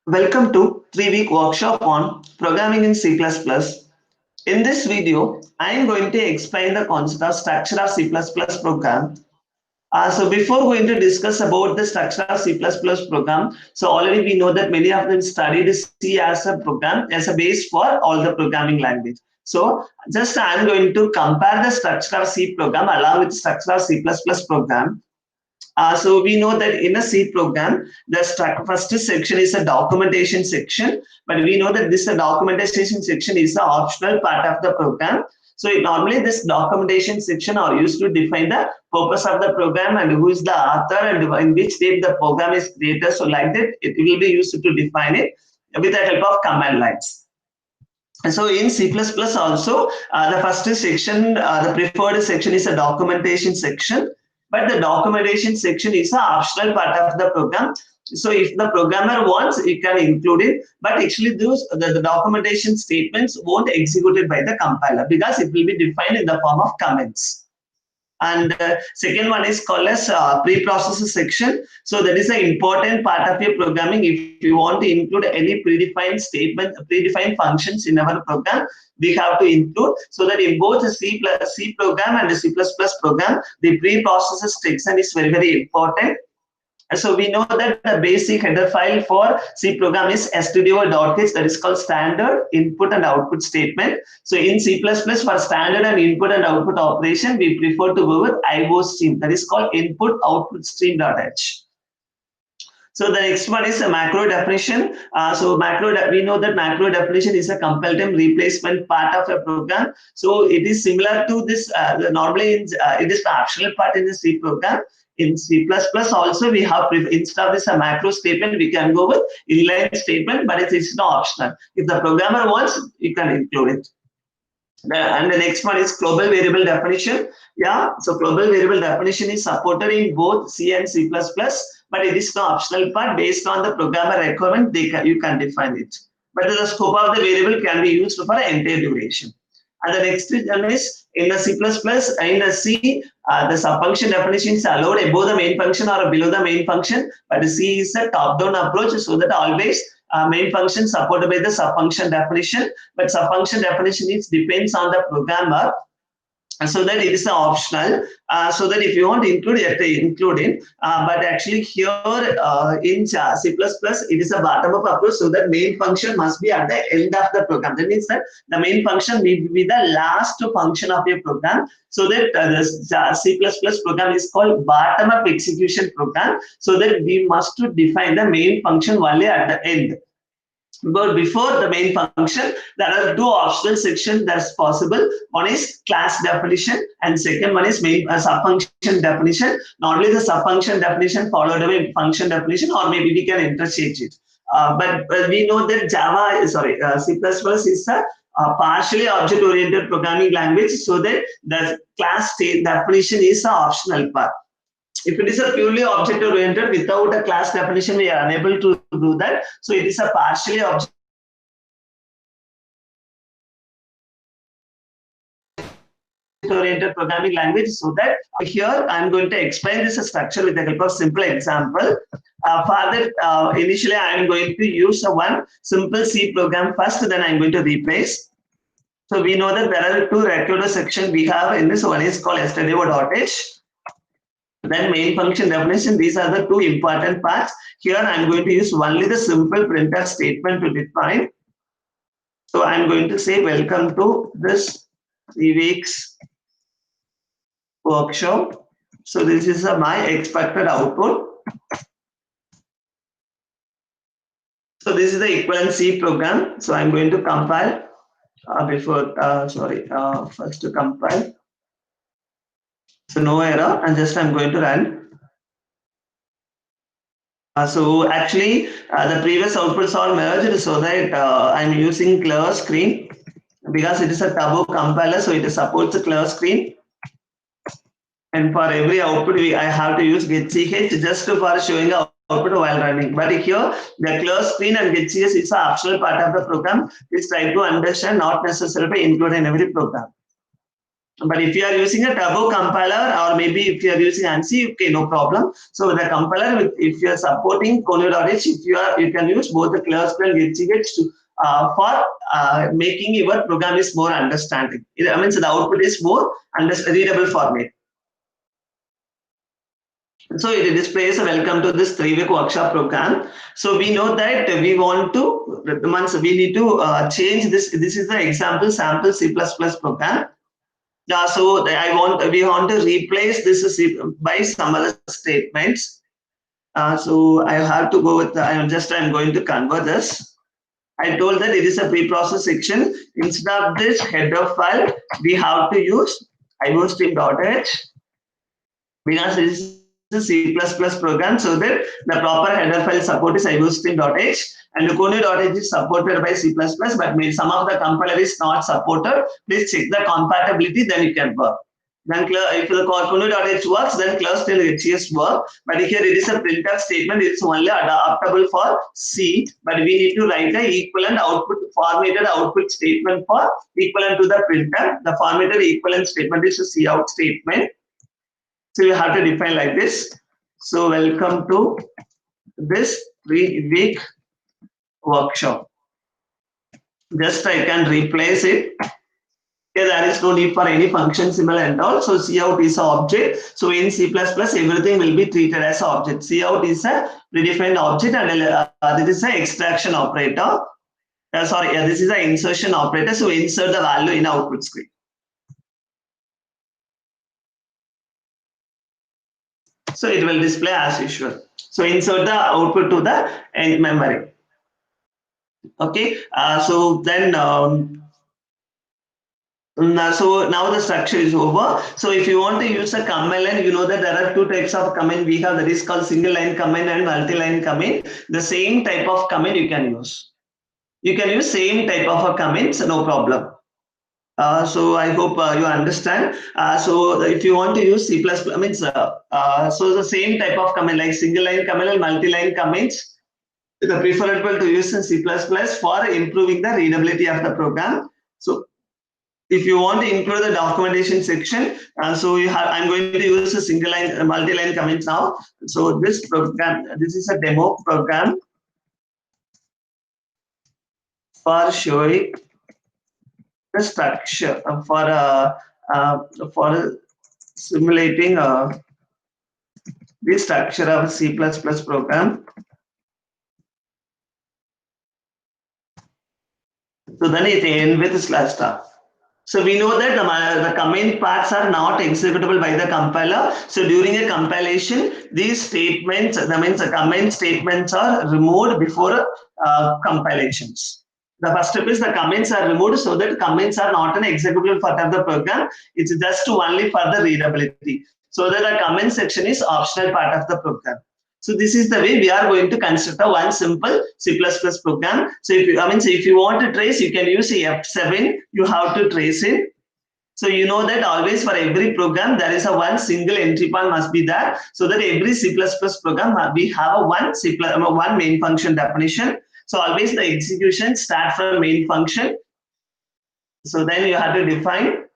Welcome to 3-week workshop on programming in C++. In this video, I am going to explain the concept of structure of C++ program. So before going to discuss about the structure of C++ program, so already we know that many of them studied C as a program, as a base for all the programming language. So just I am going to compare the structure of C program along with the structure of C++ program. So we know that in a C program, the first section is a documentation section, but we know that this documentation section is the optional part of the program. So normally this documentation section are used to define the purpose of the program and who is the author and in which state the program is created. So like that, it will be used to define it with the help of command lines. So in C++ also, the first section, the preferred section is a documentation section, but the documentation section is an optional part of the program. So if the programmer wants, you can include it, but actually the documentation statements won't execute it by the compiler because it will be defined in the form of comments. And second one is called as pre-processor section. So that is an important part of your programming. If you want to include any predefined statement, predefined functions in our program, we have to include, so that in both the C program and the C++ program, the pre-processor section is very, very important. So we know that the basic header file for C program is stdio.h, that is called standard input and output statement. So in C++ for standard and input and output operation, we prefer to go with IO stream, that is called input output stream.h. So the next one is a macro definition. We know that macro definition is a compile-time replacement part of a program. So it is similar to this. Normally, it is the optional part in the C program. In C++ also, we have instead of this a macro statement, we can go with inline statement, but it is not optional. If the programmer wants, you can include it. And the next one is global variable definition. Yeah, so global variable definition is supported in both C and C++, but it is the optional part. Based on the programmer requirement, you can define it. But the scope of the variable can be used for the entire duration. And the next one is in the C++, in the C, the subfunction definition is allowed above the main function or below the main function, but the C is a top-down approach, so that always main function supported by the subfunction definition, but subfunction definition depends on the programmer, so that it is optional, so that if you want to include it, include it. But actually here in C++, it is a bottom-up approach, so that main function must be at the end of the program. That means that the main function will be the last function of your program, so that the C++ program is called bottom-up execution program, so that we must define the main function only at the end. But before the main function, there are two optional sections that's possible. One is class definition, and second one is main subfunction definition. Normally, the subfunction definition followed by function definition, or maybe we can interchange it. But we know that C++ is a partially object-oriented programming language, so that the class definition is the optional part. If it is a purely object-oriented without a class definition, we are unable to do that. So it is a partially object-oriented programming language. So that here I'm going to explain this structure with the help of simple example. For that, initially I'm going to use one simple C program first, then I'm going to replace. So we know that there are two record sections we have in this. One is called stdio.h. Then main function definition, these are the two important parts. Here I'm going to use only the simple printf statement to define. So I'm going to say welcome to this 3 weeks workshop. So this is my expected output. So this is the equivalent C program. So I'm going to compile first to compile. So no error, and just I'm going to run. So actually, the previous outputs are merged, so that I'm using clear screen because it is a turbo compiler, so it supports a clear screen. And for every output, I have to use getch just for showing output while running. But here, the clear screen and getch is an optional part of the program. Please try to understand, not necessarily included in every program. But if you are using a turbo compiler, or maybe if you are using ANSI, okay, no problem. So with the compiler, if you are supporting Conio.h, you can use both the ClearSQL and GetCH to for making your program is more understanding. It means the output is more readable format. So it displays a welcome to this 3-week workshop program. So we know that we want to, we need to change this. This is the example sample C++ program. So we want to replace this by some other statements. So I have to go with I'm going to convert this. I told that it is a pre-process section. Instead of this header file, we have to use iostream.h, because this is a C++ program, so that the proper header file support is iostream.h, and the Conio.h is supported by C++, but some of the compiler is not supported. Please check the compatibility, then you can work. Then if the Conio.h works, then ClearSQL work. But here it is a printf statement. It's only adaptable for C, but we need to write the equivalent output, formatted output statement for equivalent to the printf. The formatted equivalent statement is a cout statement. So you have to define like this. So welcome to this 3-week workshop. Just I can replace it. Okay, there is no need for any function symbol and all. So cout is an object. So in C++, everything will be treated as an object. Cout is a predefined object, and this is an extraction operator. This is an insertion operator. So insert the value in output screen. So it will display as usual. So insert the output to the end memory. Okay. So then. So now the structure is over. So if you want to use a command line, you know that there are two types of command we have, that is called single line command and multi-line command. The same type of command you can use. You can use same type of a command, so no problem. So I hope you understand. So if you want to use C++, means so the same type of command like single line command and multi-line commands, the preferable to use in C++ for improving the readability of the program. So if you want to improve the documentation section, so I'm going to use a single line, multi-line command now. So this program, this is a demo program for showing the structure for simulating the structure of C++ program. So then it ends with /star. So we know that the command parts are not executable by the compiler. So during a compilation, these statements, that means the command statements are removed before compilations. The first step is the comments are removed, so that comments are not an executable part of the program. It's just only for the readability. So that the comment section is optional part of the program. So this is the way we are going to construct a one simple C++ program. So if you want to trace, you can use F7. You have to trace it. So you know that always for every program there is a one single entry point must be there. So that every C++ program we have a one main function definition. So always the execution start from main function. So then you have to define.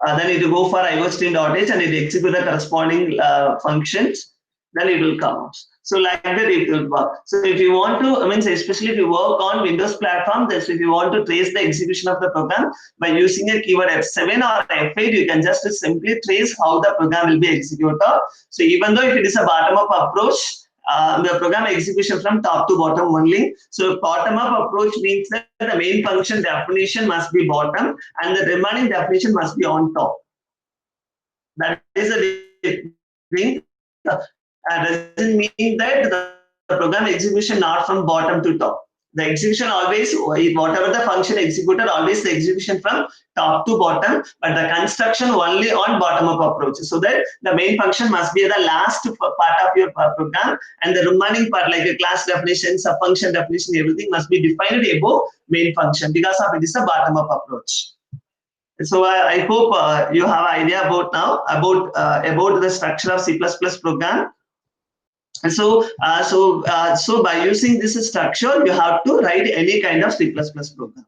Then it will go for iostream.h and it execute the corresponding functions. Then it will come out. So like that it will work. So if you want to, especially if you work on Windows platform, if you want to trace the execution of the program by using a keyword F7 or F8, you can just simply trace how the program will be executed. So even though if it is a bottom-up approach, the program execution from top to bottom only. So bottom-up approach means that the main function definition must be bottom and the remaining definition must be on top. That is a thing. Doesn't mean that the program execution not from bottom to top. The execution always, whatever the function executed, always the execution from top to bottom, but the construction only on bottom-up approach. So that the main function must be the last part of your program, and the remaining part like a class definition, sub-function definition, everything must be defined above main function because of it is a bottom-up approach. So I hope you have an idea about now about the structure of C++ program. And so by using this structure, you have to write any kind of C++ program.